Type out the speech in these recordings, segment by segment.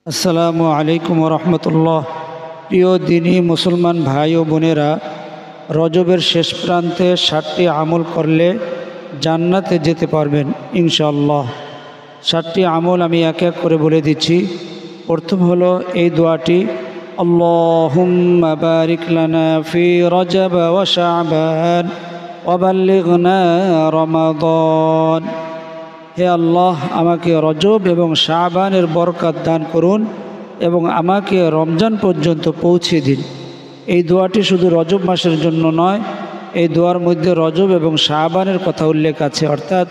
আসসালামু আলাইকুম রহমতুল্লাহ। প্রিয় দিনী মুসলমান ভাই ও বোনেরা, রজবের শেষ প্রান্তে 7টি আমল করলে জান্নাতে যেতে পারবেন ইনশাআল্লাহ। 7টি আমল আমি এক এক করে বলে দিচ্ছি। প্রথম হলো এই দোয়াটি, আল্লাহুম্মা বারিক লানা ফি রজব ওয়া শাবান ওয়া বাল্লিগনা রমাদান। হে আল্লাহ, আমাকে রজব এবং শাবানের বরকত দান করুন এবং আমাকে রমজান পর্যন্ত পৌঁছে দিন। এই দোয়াটি শুধু রজব মাসের জন্য নয়, এই দোয়ার মধ্যে রজব এবং শাবানের কথা উল্লেখ আছে, অর্থাৎ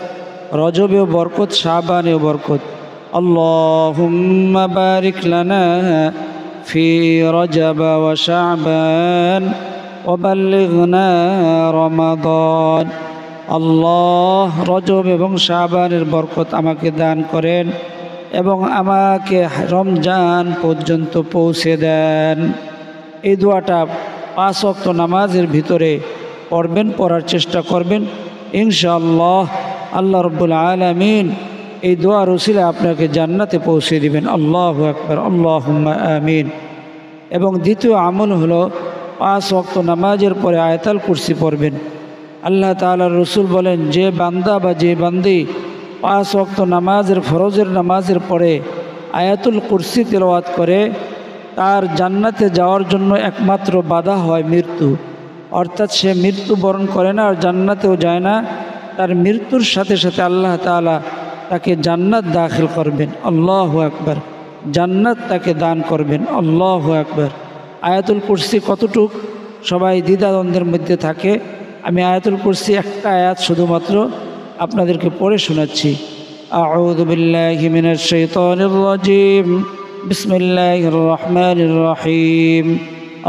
রজবেও বরকত, শাবানেও বরকত। আল্লাহুম্মা বারিক লানা ফি রজব ওয়া শাবান ওয়া বাল্লিগনা রমাদান। আল্লাহ, রজব এবং শাবানের বরকত আমাকে দান করেন এবং আমাকে রমজান পর্যন্ত পৌঁছে দেন। এই দোয়াটা 5 ওয়াক্ত নামাজের ভিতরে পড়বেন, পড়ার চেষ্টা করবেন ইনশাআল্লাহ। আল্লাহ রাব্বুল আলামিন এই দোয়ার উসিলে আপনাকে জান্নাতে পৌঁছে দিবেন। আল্লাহু আকবার, আল্লাহুম্মা আমিন। এবং দ্বিতীয় আমল হলো 5 ওয়াক্ত নামাজের পরে আয়াতুল কুরসি পড়বেন। আল্লাহ তাআলার রসুল বলেন, যে বান্দা বা যে বান্দি 5 ওয়াক্ত নামাজের ফরজের নামাজের পরে আয়াতুল কুরসি তেলাওয়াত করে, তার জান্নাতে যাওয়ার জন্য একমাত্র বাধা হয় মৃত্যু। অর্থাৎ সে মৃত্যুবরণ করে না আর জান্নাতেও যায় না, তার মৃত্যুর সাথে সাথে আল্লাহ তাআলা তাকে জান্নাত দাখিল করবেন। আল্লাহু আকবার, জান্নাত তাকে দান করবেন। আল্লাহু আকবার। আয়াতুল কুরসি কতটুক সবাই দ্বিধাদ্বন্দ্বের মধ্যে থাকে। আমি আয়াতুল কুরসি একটা আয়াত শুধুমাত্র আপনাদেরকে পড়ে শোনাচ্ছি। আউযু বিল্লাহি মিনাশ শাইতানির রাজিম, বিসমিল্লাহির রহমানির রহিম।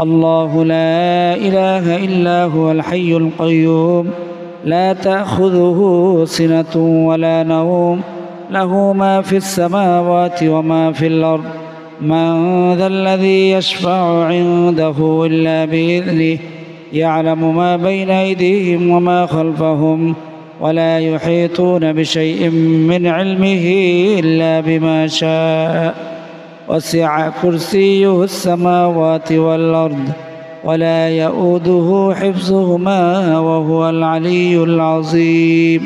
আল্লাহু লা ইলাহা ইল্লা হুয়াল হাইয়ুল কাইয়্যুম, লা তাখুযুহু সিনাতুন ওয়া লা নাওম, লাহু মা ফিস সামাওয়াতি ওয়া মা ফিল আরদ, মান যাল্লাযী ইয়াশফা'ু 'ইনদাহু ইল্লা বিইذনিহি, يعلم ما بين أيديهم وما خلفهم ولا يحيطون بشيء من علمه إلا بما شاء وسع كرسيه السماوات والأرض ولا يؤوده حفظهما وهو العلي العظيم।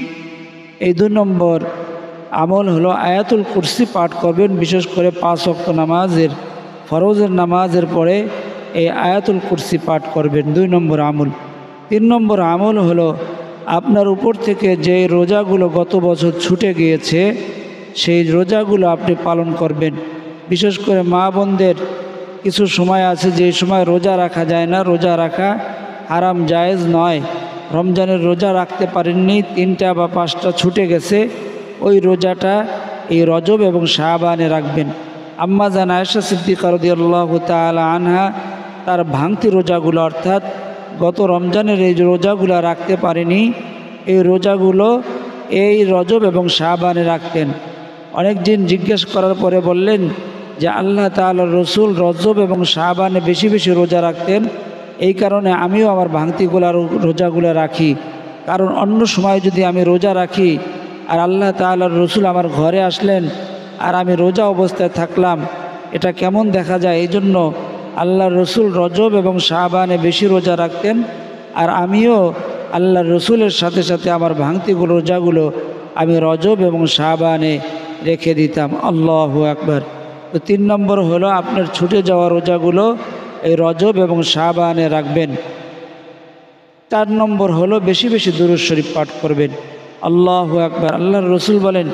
এই 2 নম্বর আমল হলো আয়াতুল কুরসি পাঠ করবেন, বিশেষ করে 5 ওয়াক্ত নামাজের ফরজের নামাজের পরে এই আয়াতুল কুরসি পাঠ করবেন। 2 নম্বর আমল। 3 নম্বর আমল হলো আপনার উপর থেকে যে রোজাগুলো গত বছর ছুটে গিয়েছে সেই রোজাগুলো আপনি পালন করবেন। বিশেষ করে মা বোনদের কিছু সময় আছে যে সময় রোজা রাখা যায় না, রোজা রাখা হারাম, জায়েজ নয়। রমজানের রোজা রাখতে পারেননি, 3টা বা 5টা ছুটে গেছে, ওই রোজাটা এই রজব এবং শাবানে রাখবেন। আম্মা জান আয়েশা সিদ্দিকা রাদিয়াল্লাহু তাআলা আনহা তার ভাঙতি রোজাগুলো, অর্থাৎ গত রমজানের এই রোজাগুলো রাখতে পারেনি, এই রোজাগুলো এই রজব এবং শাবানে রাখতেন। অনেক দিন জিজ্ঞেস করার পরে বললেন যে আল্লাহ তাআলার রসুল রজব এবং শাবানে বেশি বেশি রোজা রাখতেন, এই কারণে আমিও আমার ভাঙতিগুলার রোজাগুলো রাখি। কারণ অন্য সময় যদি আমি রোজা রাখি আর আল্লাহ তাআলার রসুল আমার ঘরে আসলেন আর আমি রোজা অবস্থায় থাকলাম, এটা কেমন দেখা যায়। এই জন্য আল্লাহর রসুল রজব এবং শাবানে বেশি রোজা রাখতেন আর আমিও আল্লাহর রসুলের সাথে সাথে আমার ভাঙতিগুলো রোজাগুলো আমি রজব এবং শাবানে রেখে দিতাম। আল্লাহু আকবার। তো 3 নম্বর হলো আপনার ছুটে যাওয়া রোজাগুলো এই রজব এবং শাবানে রাখবেন। 4 নম্বর হলো বেশি বেশি দুরূদ শরীফ পাঠ করবেন। আল্লাহু আকবার। আল্লাহর রসুল বলেন,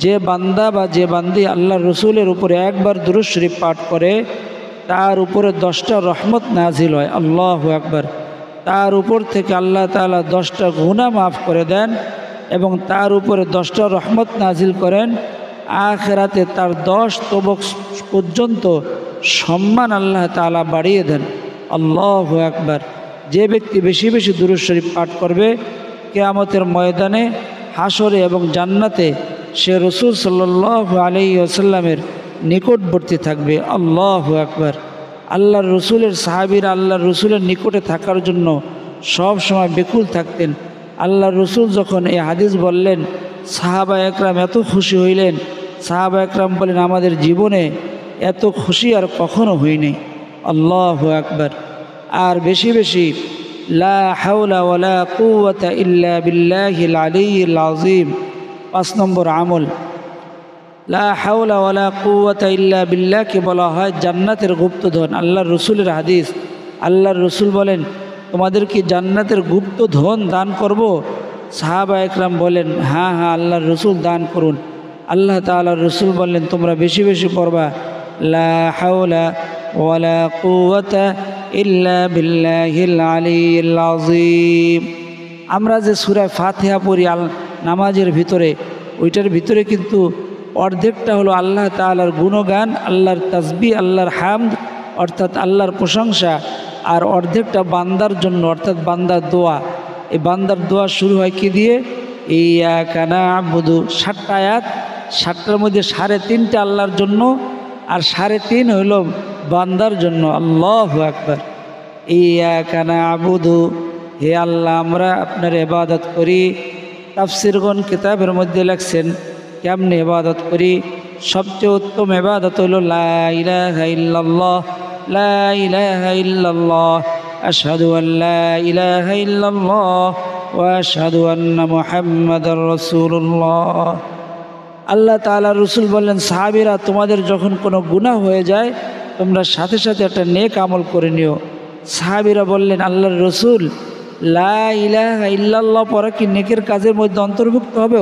যে বান্দা বা যে বান্দি আল্লাহর রসুলের উপরে একবার দুরূদ শরীফ পাঠ করে তার উপরে 10টা রহমত নাজিল হয়। আল্লাহু আকবার। তার উপর থেকে আল্লাহ তাআলা 10টা গুনাহ মাফ করে দেন এবং তার উপরে 10টা রহমত নাজিল করেন। আখিরাতে তার 10 তবক পর্যন্ত সম্মান আল্লাহ তাআলা বাড়িয়ে দেন। আল্লাহু আকবার। যে ব্যক্তি বেশি বেশি দুরূদ শরীফ পাঠ করবে, কিয়ামতের ময়দানে, হাসরে এবং জান্নাতে সে রাসূল সাল্লাল্লাহু আলাইহি ওয়াসাল্লামের নিকটবর্তী থাকবে। আল্লাহু আকবার। আল্লাহর রসুলের সাহাবীরা আল্লাহর রসুলের নিকটে থাকার জন্য সব সময় বেকুল থাকতেন। আল্লাহর রসুল যখন এই হাদিস বললেন, সাহাবা একরাম এত খুশি হইলেন, সাহাবা একরাম বলেন, আমাদের জীবনে এত খুশি আর কখনো হইনি। আল্লাহু আকবার। আর বেশি বেশি লা হাওলা ওয়ালা কুওয়াতা ইল্লা বিল্লাহিল আলিয়্যিল আযীম। 5 নম্বর আমল, লা হাওলা ওয়ালা কুওয়াতা ইল্লা বিল্লাহকে বলা হয় জান্নাতের গুপ্তধন। আল্লাহর রসুলের হাদিস, আল্লাহর রসুল বলেন, তোমাদের কি জান্নাতের গুপ্তধন দান করব? সাহাবা একরাম বলেন, হ্যাঁ হ্যাঁ আল্লাহর রসুল দান করুন। আল্লাহ তাআলার রসুল বললেন, তোমরা বেশি বেশি পড়বা লা হাওলা ওয়ালা কুওয়াতা ইল্লা বিল্লাহিল আলিয়্যিল আযীম। আমরা যে সূরা ফাতিহা পড়ি নামাজের ভিতরে, ওইটার ভিতরে কিন্তু অর্ধেকটা হলো আল্লাহ তাআলার গুণগান, আল্লাহর তাসবিহ, আল্লাহর হামদ অর্থাৎ আল্লাহর প্রশংসা, আর অর্ধেকটা বান্দার জন্য অর্থাৎ বান্দার দোয়া। এই বান্দার দোয়া শুরু হয় কি দিয়ে? ইয়াকা না'বুদু। 7টা আয়াত, 7টার মধ্যে 3.5টা আল্লাহর জন্য আর 3.5 হইল বান্দার জন্য। আল্লাহু আকবার। ইয়াকা না'বুদু, হে আল্লাহ আমরা আপনার ইবাদত করি। তাফসীরগণ কিতাবের মধ্যে লেখছেন কেমনে ইবাদত করি। সবচেয়ে উত্তম ইবাদত হলো লা ইলাহা ইল্লাল্লাহ, লা ইলাহা ইল্লাল্লাহ, আশহাদু আল্লা ইলাহা ইল্লাল্লাহ ওয়া আশহাদু আন্না মুহাম্মাদার রাসূলুল্লাহ। আল্লাহ তাআলার রাসূল বললেন, সাহাবীরা তোমাদের যখন কোনো গুনাহ হয়ে যায় তোমরা সাথে সাথে একটা নেক আমল করে নিও। সাহাবীরা বললেন, আল্লাহর রাসূল লা ইলাহা ইল্লাল্লাহ পড়া কি নেকের কাজের মধ্যে অন্তর্ভুক্ত হবে?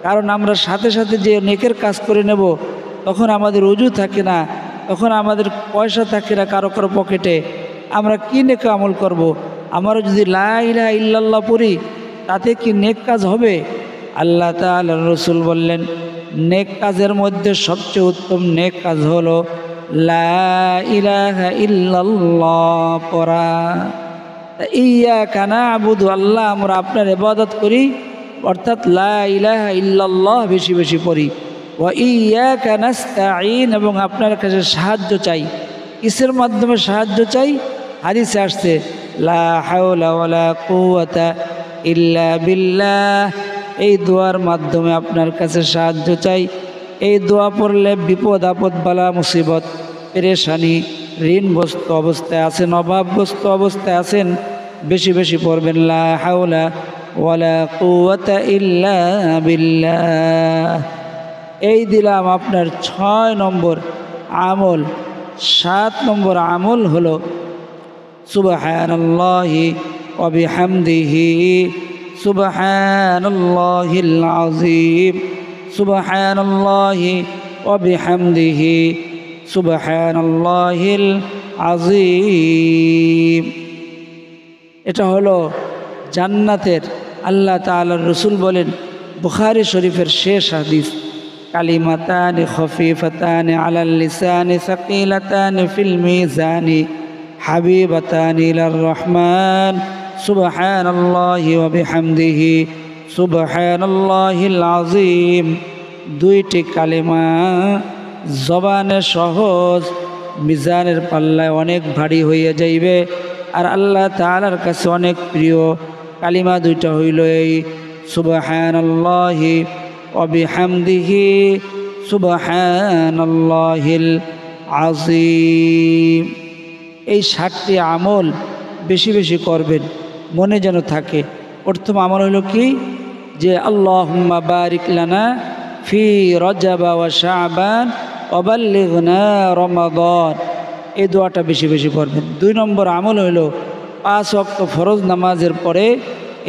কারণ আমরা সাথে সাথে যে নেকের কাজ করে নেব তখন আমাদের ওযু থাকে না, তখন আমাদের পয়সা থাকে না কারো কারো পকেটে, আমরা কি নেক আমল করব? আমরা যদি লা ইলাহা ইল্লাল্লাহ পড়ি তাতে কি নেক কাজ হবে? আল্লাহ তাআলার রাসূল বললেন, নেক কাজের মধ্যে সবচেয়ে উত্তম নেক কাজ হলো লা ইলাহা ইল্লাল্লাহ পড়া। ইয়াকা না'বুদু, আল্লাহ আমরা আপনার ইবাদত করি অর্থাৎ লা ইলাহা ইল্লাল্লাহ বেশি বেশি পড়ি। ওয়া ইয়াকা নাস্তাঈন, এবং আপনার কাছে সাহায্য চাই। কিসের মাধ্যমে সাহায্য চাই? হাদিসে আসছে লা হাওলা ওয়ালা কুওয়াতা ইল্লা বিল্লাহ। এই দোয়ার মাধ্যমে আপনার কাছে সাহায্য চাই। এই দোয়া পড়লে বিপদ আপদ বালা মুসিবত পেরেশানি, ঋণগ্রস্ত অবস্থায় আছেন, অভাবগ্রস্ত অবস্থায় আছেন, বেশি বেশি পড়বেন লা হাওলা ওয়ালা কুওয়াতা ইল্লা বিল্লাহ। এই দিলাম আপনার 6 নম্বর আমল। 7 নম্বর আমল হলো সুবহানাল্লাহি ওয়া বিহামদিহি সুবহানাল্লাহিল আযীম, সুবহানাল্লাহি ওয়া বিহামদিহি সুবহানাল্লাহিল আযীম। এটা হলো জান্নাতের। আল্লাহ তাআলার রাসূল বলেন, বুখারী শরীফের শেষ হাদিস, কালিমাতানি খফিফাতানি আলাল লিসানি সাকিলাতানি ফিল মিজানি হাবিবাতানি ইলার রহমান সুবহানাল্লাহি ওয়া বিহামদিহি সুবহানাল্লাহিল আযীম। 2টি কালিমা জবানে সহজ, মিজানের পাল্লায় অনেক ভারী হয়ে যাইবে, আর আল্লাহ তাআলার কাছে অনেক প্রিয়। কালিমা 2টা হইল এই সুবহানাল্লাহি ওয়া বিহামদিহি সুবহানাল্লাহিল আযীম। এই 7টি আমল বেশি বেশি করবেন, মনে যেন থাকে। প্রথম আমল হলো কি? যে আল্লাহুম্মা বারিক লানা ফি রজব ওয়া শাবান ওয়া বাল্লিগনা রমাদান। এই দোয়াটা বেশি বেশি পড়বেন। 2 নম্বর আমল হলো 5 ওয়াক্ত ফরজ নামাজের পরে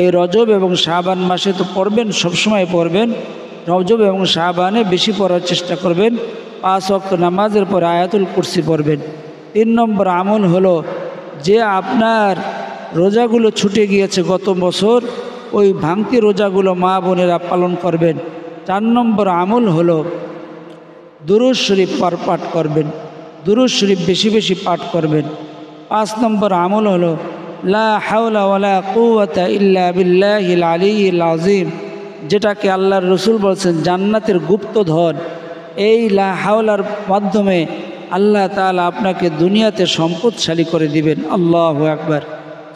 এই রজব এবং শাবান মাসে তো পড়বেন, সবসময় পড়বেন, রজব এবং শাবানে বেশি পড়ার চেষ্টা করবেন। 5 ওয়াক্ত নামাজের পরে আয়াতুল কুরসি পড়বেন। 3 নম্বর আমল হলো যে আপনার রোজাগুলো ছুটে গিয়েছে গত বছর, ওই ভাঙতি রোজাগুলো মা বোনেরা পালন করবেন। 4 নম্বর আমল হলো দুরূদ শরীফ পাঠ করবেন, দুরূদ শরীফ বেশি বেশি পাঠ করবেন। 5 নম্বর আমল হলো লা হাওলা ওয়ালা কুওয়াতা ইল্লা বিল্লাহিল আলিয়্যিল আযীম, যেটাকে আল্লাহর রাসূল বলছেন জান্নাতের গুপ্তধন। এই লা হাওলার মাধ্যমে আল্লাহ তাআলা আপনাকে দুনিয়াতে সম্পদশালী করে দিবেন। আল্লাহু আকবার।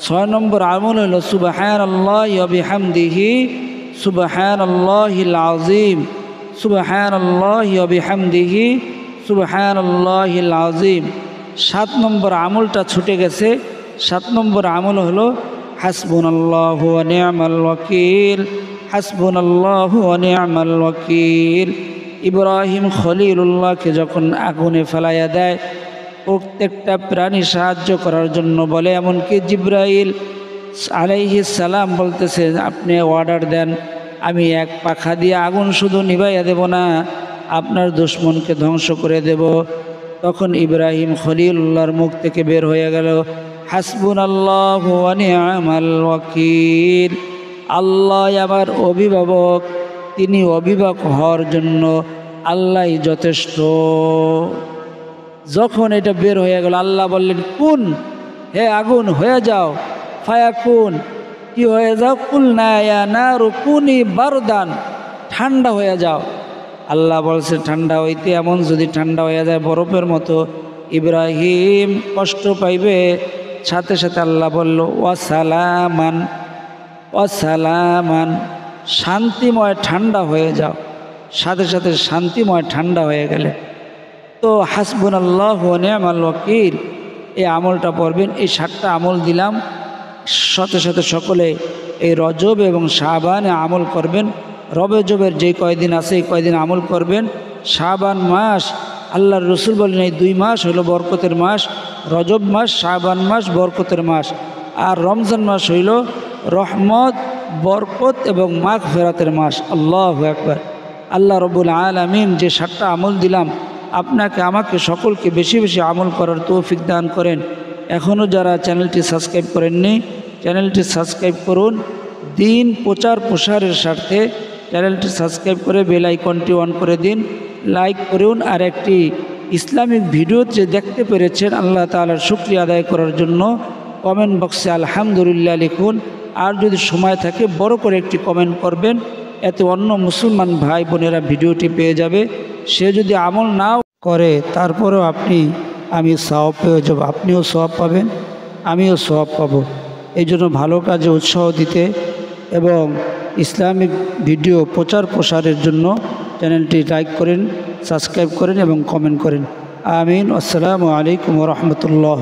6 নম্বর আমল হলো সুবহানাল্লাহি ওয়া বিহামদিহি সুবহানাল্লাহিল আযীম, সুবহানাল্লাহি ওয়া বিহামদিহি সুবহানাল্লাহিল আযীম। 7 নম্বর আমলটা ছুটে গেছে। 7 নম্বর আমল হলো হাসবুনাল্লাহু ওয়া নি'মাল ওয়াকিল, হাসবুনাল্লাহু ওয়া নি'মাল ওয়াকিল। ইব্রাহিম খলিলুল্লাহকে যখন আগুনে ফেলাইয়া দেয়, প্রত্যেকটা প্রাণী সাহায্য করার জন্য বলে, এমনকি জিবরাইল আলাইহিস সালাম বলতেছে আপনি অর্ডার দেন, আমি এক পাখা দিয়ে আগুন শুধু নিভাইয়া দেব না, আপনার দুশমনকে ধ্বংস করে দেব। তখন ইব্রাহিম খলিলুল্লাহর মুখ থেকে বের হয়ে গেল হাসবুনাল্লাহু ওয়া নি'মাল ওয়াকিল। আল্লাহ আমার অভিভাবক, তিনি অভিভাবক হওয়ার জন্য আল্লাহই যথেষ্ট। যখন এটা বের হয়ে গেল, আল্লাহ বললেন কুন, হে আগুন হয়ে যাও। ফায়াকুন, কি হয়ে যাও? কুলনা ইয়া নারু কুনি বারদান, ঠান্ডা হয়ে যাও। আল্লাহ বলছে ঠান্ডা হইতে, এমন যদি ঠান্ডা হয়ে যায় বরফের মতো, ইব্রাহিম কষ্ট পাইবে। সাথে সাথে আল্লাহ বলল ওয়াসালামান, ওয়াসালামান, শান্তিময় ঠান্ডা হয়ে যাও। সাথে সাথে শান্তিময় ঠান্ডা হয়ে গেলে। তো হাসবুনাল্লাহু ওয়া নি'মাল ওয়াকিল এই আমলটা পড়বেন। এই 7টা আমল দিলাম, সাথে সাথে সকলে এই রজব এবং শাবানে আমল করবেন। রজবের যে কয়দিন আছে এই কয়দিন আমল করবেন। শাবান মাস, আল্লাহর রসুল বলেন এই 2 মাস হলো বরকতের মাস। রজব মাস, শাবান মাস বরকতের মাস, আর রমজান মাস হইল রহমত, বরকত এবং মাগফিরাতের মাস। আল্লাহু আকবার। আল্লাহ রব্বুল আলামিন যে 7টা আমল দিলাম, আপনাকে আমাকে সকলকে বেশি বেশি আমল করার তৌফিক দান করেন। এখনও যারা চ্যানেলটি সাবস্ক্রাইব করেননি, চ্যানেলটি সাবস্ক্রাইব করুন। দিন প্রচার প্রসারের স্বার্থে চ্যানেলটি সাবস্ক্রাইব করে বেল আইকনটি অন করে দিন, লাইক করুন। আর একটি ইসলামিক ভিডিও যে দেখতে পেরেছেন, আল্লাহ তাআলার শুকরিয়া আদায় করার জন্য কমেন্ট বক্সে আলহামদুলিল্লাহ লিখুন। আর যদি সময় থাকে বড় করে একটি কমেন্ট করবেন, এতে অন্য মুসলমান ভাই বোনেরা ভিডিওটি পেয়ে যাবে। সে যদি আমল নাও করে তারপরেও আমি সওয়াব পেয়ে যাব, আপনিও সওয়াব পাবেন, আমিও সওয়াব পাব। এই জন্য ভালো কাজে উৎসাহ দিতে এবং ইসলামিক ভিডিও প্রচার প্রসারের জন্য চ্যানেলটি লাইক করেন, সাবস্ক্রাইব করেন এবং কমেন্ট করেন। আমিন। আসসালামু আলাইকুম ওয়া রাহমাতুল্লাহ।